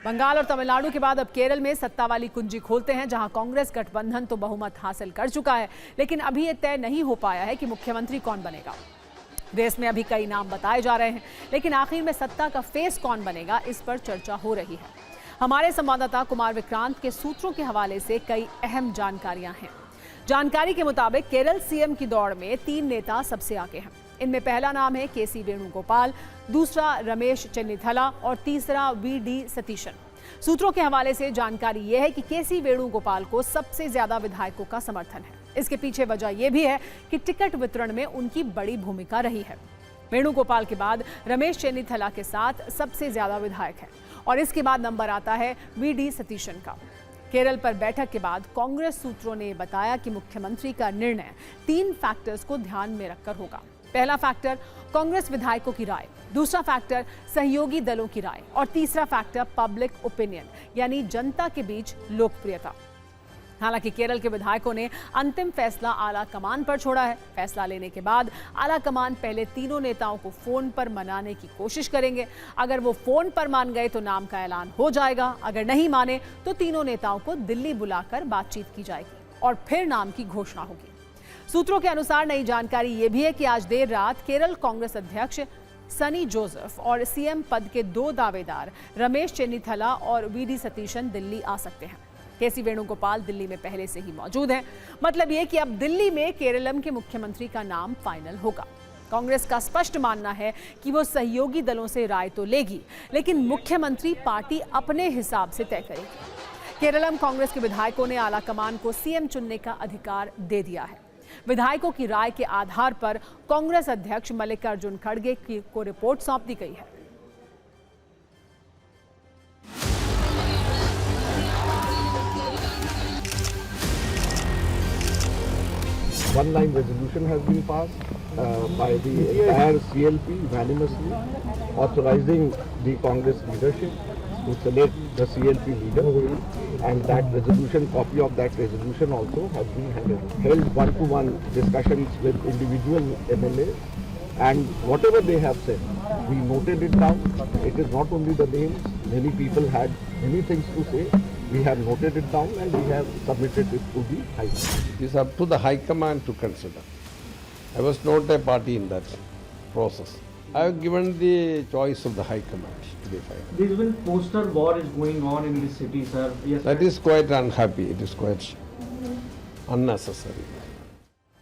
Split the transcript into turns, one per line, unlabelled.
बंगाल और तमिलनाडु के बाद अब केरल में सत्ता वाली कुंजी खोलते हैं, जहां कांग्रेस गठबंधन तो बहुमत हासिल कर चुका है, लेकिन अभी यह तय नहीं हो पाया है कि मुख्यमंत्री कौन बनेगा। रेस में अभी कई नाम बताए जा रहे हैं, लेकिन आखिर में सत्ता का फेस कौन बनेगा, इस पर चर्चा हो रही है। हमारे संवाददाता कुमार विक्रांत के सूत्रों के हवाले से कई अहम जानकारियां हैं। जानकारी के मुताबिक केरल सीएम की दौड़ में 3 नेता सबसे आगे हैं। इनमें पहला नाम है केसी वेणुगोपाल, दूसरा रमेश चेन्निथला और तीसरा वी.डी. सतीशन। सूत्रों के हवाले से जानकारी यह है कि केसी वेणुगोपाल को सबसे ज्यादा विधायकों का समर्थन है। इसके पीछे वजह यह भी है कि टिकट वितरण में उनकी बड़ी भूमिका रही है। वेणुगोपाल के बाद रमेश चेन्निथला के साथ सबसे ज्यादा विधायक है और इसके बाद नंबर आता है वी.डी. सतीशन का। केरल पर बैठक के बाद कांग्रेस सूत्रों ने बताया कि मुख्यमंत्री का निर्णय 3 फैक्टर्स को ध्यान में रखकर होगा। पहला फैक्टर कांग्रेस विधायकों की राय, दूसरा फैक्टर सहयोगी दलों की राय और तीसरा फैक्टर पब्लिक ओपिनियन यानी जनता के बीच लोकप्रियता। हालांकि केरल के विधायकों ने अंतिम फैसला आला कमान पर छोड़ा है। फैसला लेने के बाद आला कमान पहले तीनों नेताओं को फोन पर मनाने की कोशिश करेंगे। अगर वो फोन पर मान गए तो नाम का ऐलान हो जाएगा, अगर नहीं माने तो तीनों नेताओं को दिल्ली बुलाकर बातचीत की जाएगी और फिर नाम की घोषणा होगी। सूत्रों के अनुसार नई जानकारी यह भी है कि आज देर रात केरल कांग्रेस अध्यक्ष सनी जोसेफ और सीएम पद के 2 दावेदार रमेश चेन्निथला और वी.डी. सतीशन दिल्ली आ सकते हैं। केसी वेणुगोपाल दिल्ली में पहले से ही मौजूद हैं। मतलब यह कि अब दिल्ली में केरलम के मुख्यमंत्री का नाम फाइनल होगा। कांग्रेस का स्पष्ट मानना है कि वो सहयोगी दलों से राय तो लेगी, लेकिन मुख्यमंत्री पार्टी अपने हिसाब से तय करेगी। केरलम कांग्रेस के विधायकों ने आला कमान को सीएम चुनने का अधिकार दे दिया है। विधायकों की राय के आधार पर कांग्रेस अध्यक्ष मल्लिकार्जुन खड़गे को रिपोर्ट सौंप दी गई है।
One-line resolution has been passed by the entire CLP unanimously, authorizing the Congress leadership to select the CLP leader, and that resolution, copy of that resolution also has been held one-to-one discussions with individual MLAs, and whatever they have said, we noted it down. It is not only the names, many people had many things to say. We have noted it down and we have submitted it to the High Command.
It is up to the High Command to consider. I was not a party in that process. I have given the choice of the High Command to be final.
This will poster war is going on in this city, sir. Yes,
that is quite unhappy. It is quite unnecessary.